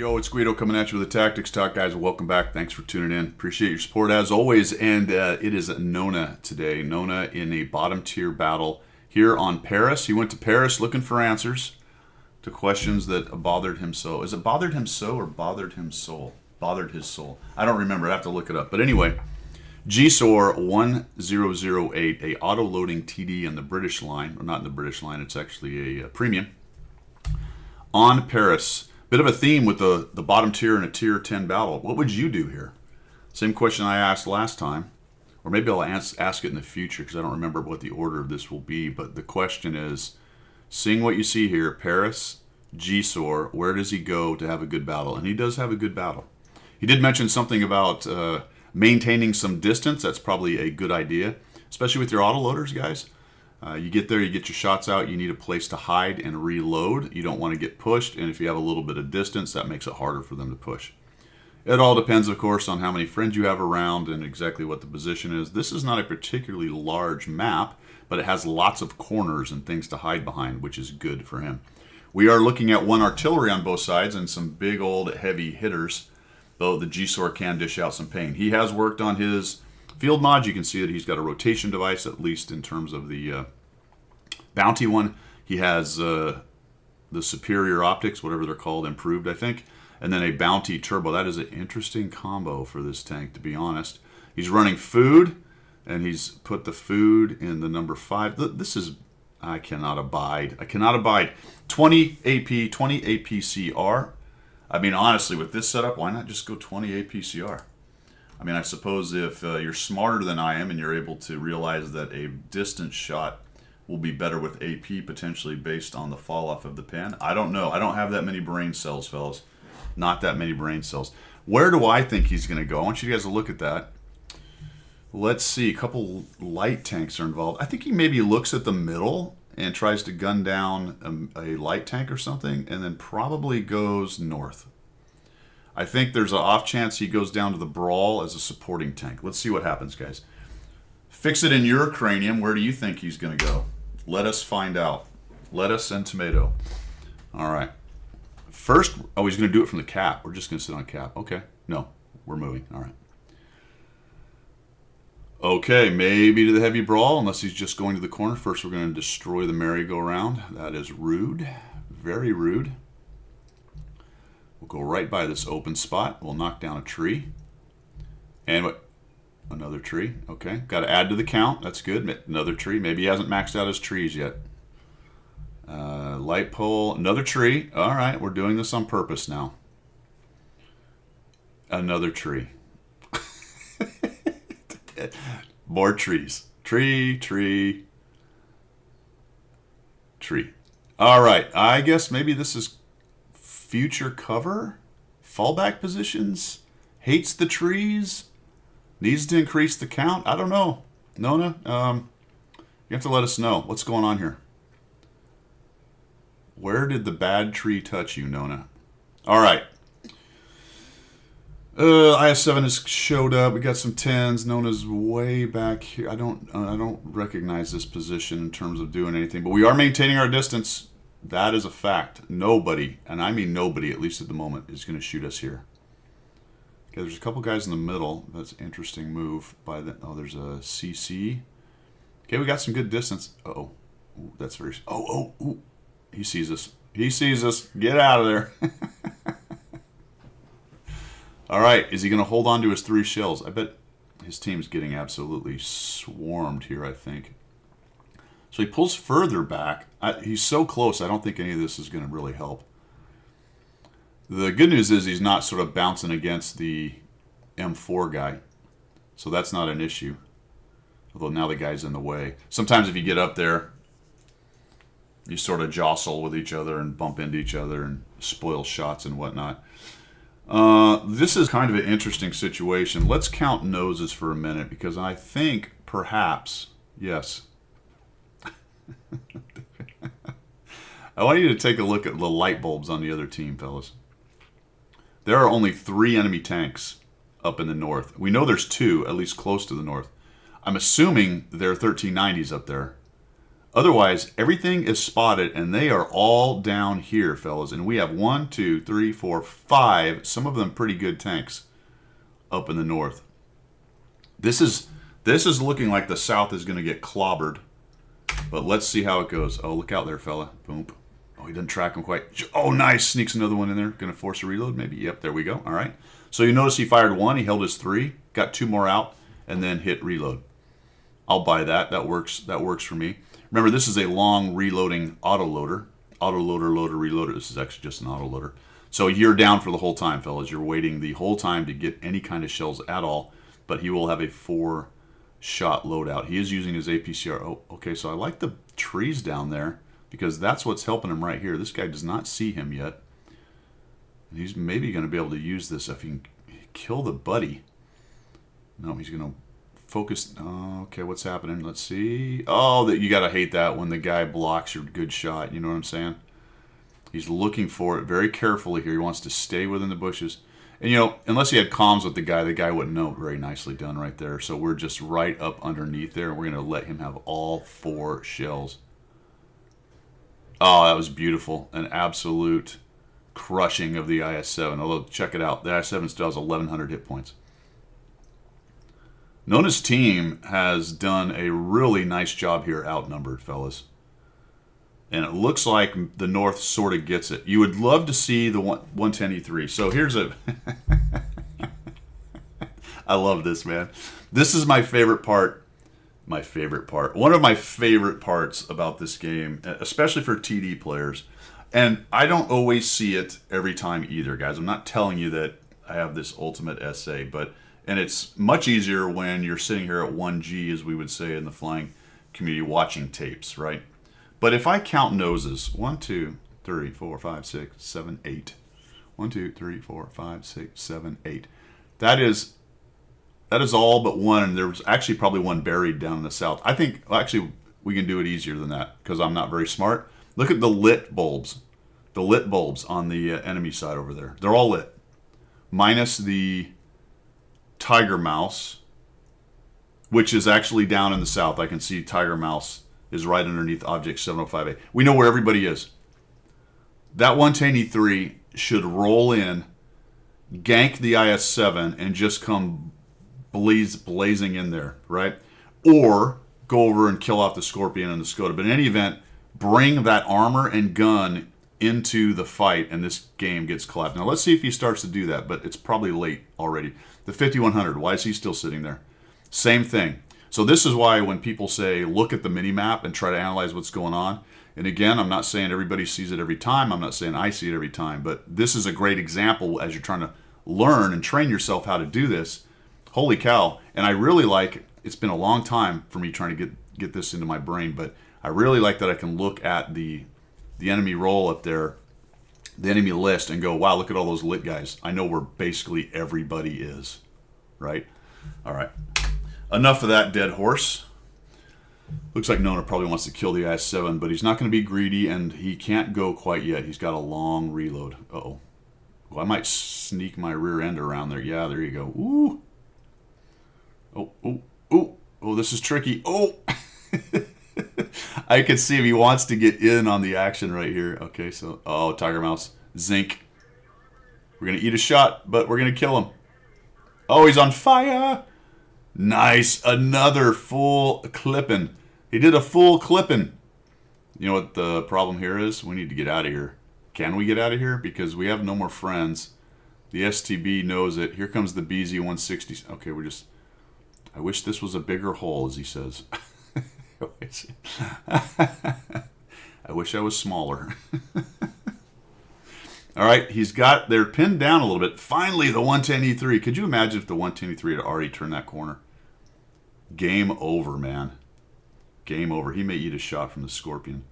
Yo, it's Guido coming at you with the Tactics Talk, guys. Welcome back. Thanks for tuning in. Appreciate your support as always. And it is Nona today. Nona in a bottom tier battle here on Paris. He went to Paris looking for answers to questions that bothered him so. Is it bothered him so or bothered him soul? Bothered his soul. I don't remember. I have to look it up. But anyway, GSOR 1008, a auto-loading TD in the British line. Or not in the British line. It's actually a premium. On Paris. Bit of a theme with the bottom tier and a tier 10 battle. What would you do here? Same question I asked last time. Or maybe I'll ask it in the future because I don't remember what the order of this will be. But the question is, seeing what you see here, Paris, GSOR, where does he go to have a good battle? And he does have a good battle. He did mention something about maintaining some distance. That's probably a good idea, especially with your autoloaders, guys. You get there, you get your shots out, you need a place to hide and reload. You don't want to get pushed, and if you have a little bit of distance, that makes it harder for them to push. It all depends, of course, on how many friends you have around and exactly what the position is. This is not a particularly large map, but it has lots of corners and things to hide behind, which is good for him. We are looking at one artillery on both sides and some big old heavy hitters, though the GSOR can dish out some pain. He has worked on his field mod. You can see that he's got a rotation device, at least in terms of the bounty one. He has the superior optics, whatever they're called, improved, I think. And then a bounty turbo. That is an interesting combo for this tank, to be honest. He's running food, and he's put the food in the number 5. This is, I cannot abide. 20 AP, 20 APCR. I mean, honestly, with this setup, why not just go 20 APCR? I mean, I suppose if you're smarter than I am and you're able to realize that a distance shot will be better with AP potentially based on the fall off of the pen. I don't know. I don't have that many brain cells, fellas. Not that many brain cells. Where do I think he's going to go? I want you guys to look at that. Let's see. A couple light tanks are involved. I think he maybe looks at the middle and tries to gun down a light tank or something, and then probably goes north. I think there's an off chance he goes down to the Brawl as a supporting tank. Let's see what happens, guys. Fix it in your cranium. Where do you think he's going to go? Let us find out. Lettuce and tomato. All right. First, oh, he's going to do it from the cap. We're just going to sit on cap. Okay. No, we're moving. All right. Okay, maybe to the heavy brawl, unless he's just going to the corner. First, we're going to destroy the merry-go-round. That is rude. Very rude. We'll go right by this open spot. We'll knock down a tree. And what? Another tree. Okay. Got to add to the count. That's good. Another tree. Maybe he hasn't maxed out his trees yet. Light pole. Another tree. All right. We're doing this on purpose now. Another tree. More trees. Tree, tree, tree. All right. I guess maybe this is future cover. Fallback positions. Hates the trees. Needs to increase the count. I don't know. Nona, you have to let us know. What's going on here? Where did the bad tree touch you, Nona? All right. IS-7 has showed up. We got some 10s. Nona's way back here. I don't recognize this position in terms of doing anything, but we are maintaining our distance. That is a fact. Nobody, and I mean nobody, at least at the moment, is going to shoot us here. Okay, there's a couple guys in the middle. That's an interesting move by the. Oh, there's a CC. Okay, we got some good distance. Uh-oh. Ooh, that's very. Oh. He sees us. He sees us. Get out of there. All right. Is he going to hold on to his 3 shells? I bet his team's getting absolutely swarmed here, I think. So he pulls further back. He's so close, I don't think any of this is going to really help. The good news is he's not sort of bouncing against the M4 guy. So that's not an issue. Although now the guy's in the way. Sometimes if you get up there, you sort of jostle with each other and bump into each other and spoil shots and whatnot. This is kind of an interesting situation. Let's count noses for a minute because I think perhaps, yes. I want you to take a look at the light bulbs on the other team, fellas. There are only 3 enemy tanks up in the north. We know there's 2, at least close to the north. I'm assuming there are 1390s up there. Otherwise, everything is spotted, and they are all down here, fellas. And we have 1, 2, 3, 4, 5, some of them pretty good tanks up in the north. This is looking like the south is going to get clobbered. But let's see how it goes. Oh, look out there, fella. Boom. Oh, he doesn't track him quite. Oh, nice. Sneaks another one in there. Going to force a reload, maybe. Yep, there we go. All right. So you notice he fired 1. He held his 3. Got 2 more out, and then hit reload. I'll buy that. That works. That works for me. Remember, this is a long reloading autoloader. Autoloader, loader, reloader. This is actually just an autoloader. So you're down for the whole time, fellas. You're waiting the whole time to get any kind of shells at all. But he will have a 4-shot loadout. He is using his APCR. Oh, okay. So I like the trees down there because that's what's helping him right here. This guy does not see him yet. And he's maybe going to be able to use this if he can kill the buddy. No, he's going to focus. Oh, okay, what's happening? Let's see. Oh, you got to hate that when the guy blocks your good shot. You know what I'm saying? He's looking for it very carefully here. He wants to stay within the bushes. And, you know, unless he had comms with the guy wouldn't know. Very nicely done right there. So we're just right up underneath there. And we're going to let him have all 4 shells. Oh, that was beautiful. An absolute crushing of the IS-7. Although, check it out. The IS-7 still has 1,100 hit points. Nona's team has done a really nice job here outnumbered, fellas. And it looks like the North sort of gets it. You would love to see the 110E3. So here's a... I love this, man. This is my favorite part. My favorite part. One of my favorite parts about this game, especially for TD players. And I don't always see it every time either, guys. I'm not telling you that I have this ultimate essay, but... And it's much easier when you're sitting here at 1G, as we would say in the flying community, watching tapes, right? But if I count noses, 1, 2, 3, 4, 5, 6, 7, 8. 1, 2, 3, 4, 5, 6, 7, 8. That is all but one, and there's actually probably one buried down in the south. I think, well, actually, we can do it easier than that because I'm not very smart. Look at the lit bulbs. The lit bulbs on the enemy side over there. They're all lit. Minus the Tiger Mouse, which is actually down in the south. I can see Tiger Mouse is right underneath object 705A. We know where everybody is. That 110E3 should roll in, gank the IS-7, and just come blazing in there, right? Or go over and kill off the Scorpion and the Skoda. But in any event, bring that armor and gun into the fight, and this game gets collapsed. Now, let's see if he starts to do that, but it's probably late already. The 5100, why is he still sitting there? Same thing. So this is why when people say, look at the mini-map and try to analyze what's going on, and again, I'm not saying everybody sees it every time. I'm not saying I see it every time, but this is a great example as you're trying to learn and train yourself how to do this. Holy cow. And I really like, it's been a long time for me trying to get this into my brain, but I really like that I can look at the enemy roll up there, the enemy list, and go, wow, look at all those lit guys. I know where basically everybody is, right? All right. Enough of that dead horse. Looks like Nona probably wants to kill the IS-7, but he's not going to be greedy, and he can't go quite yet. He's got a long reload. Uh-oh. Well, I might sneak my rear end around there. Yeah, there you go. Ooh. Oh, oh, oh. Oh, this is tricky. Oh! I can see if he wants to get in on the action right here. Okay, so... Oh, Tiger Mouse. Zinc. We're going to eat a shot, but we're going to kill him. Oh, he's on fire! Nice. Another full clipping. He did a full clipping. You know what the problem here is? We need to get out of here. Can we get out of here? Because we have no more friends. The STB knows it. Here comes the BZ-160. Okay, we're just... I wish this was a bigger hole, as he says. I wish I was smaller. All right, they're pinned down a little bit. Finally, the 110E3. Could you imagine if the 110E3 had already turned that corner? Game over, man. Game over. He may eat a shot from the Scorpion.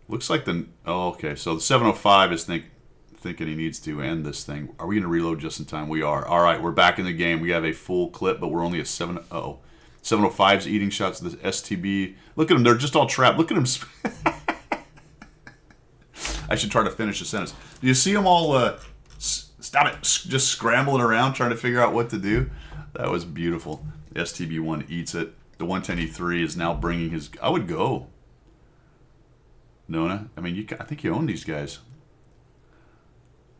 Looks like oh, okay. So the 705 is thinking he needs to end this thing. Are we going to reload just in time? We are. All right, we're back in the game. We have a full clip, but we're only at 705's eating shots. The STB. Look at them. They're just all trapped. Look at them. I should try to finish the sentence. Do you see them all, stop it, just scrambling around trying to figure out what to do? That was beautiful. The STB-1 eats it. The 110E3 is now bringing his... I would go. Nona. I mean, I think you own these guys.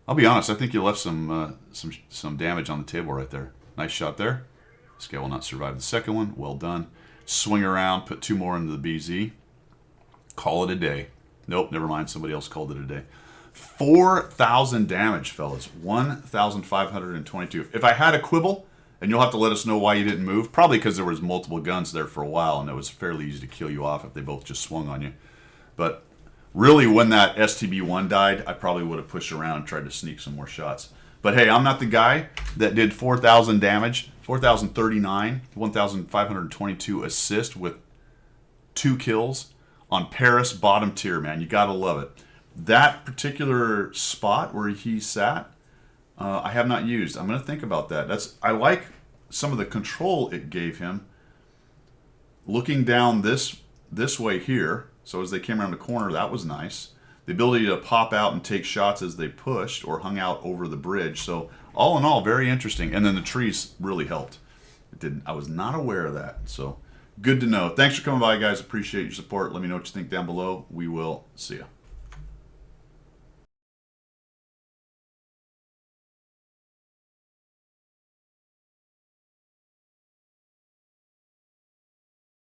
I'll be honest. I think you left some damage on the table right there. Nice shot there. This guy will not survive the second one. Well done. Swing around. Put 2 more into the BZ. Call it a day. Nope, never mind. Somebody else called it a day. 4,000 damage, fellas. 1,522. If I had a quibble, and you'll have to let us know why you didn't move, probably because there was multiple guns there for a while, and it was fairly easy to kill you off if they both just swung on you. But really, when that STB-1 died, I probably would have pushed around and tried to sneak some more shots. But hey, I'm not the guy that did 4,000 damage, 4,039, 1,522 assist with 2 kills on Paris bottom tier, man. You gotta love it. That particular spot where he sat, I have not used. I'm gonna think about that. I like some of the control it gave him. Looking down this way here, so as they came around the corner, that was nice. The ability to pop out and take shots as they pushed or hung out over the bridge. So all in all, very interesting. And then the trees really helped. I was not aware of that. So good to know. Thanks for coming by, guys. Appreciate your support. Let me know what you think down below. We will see you.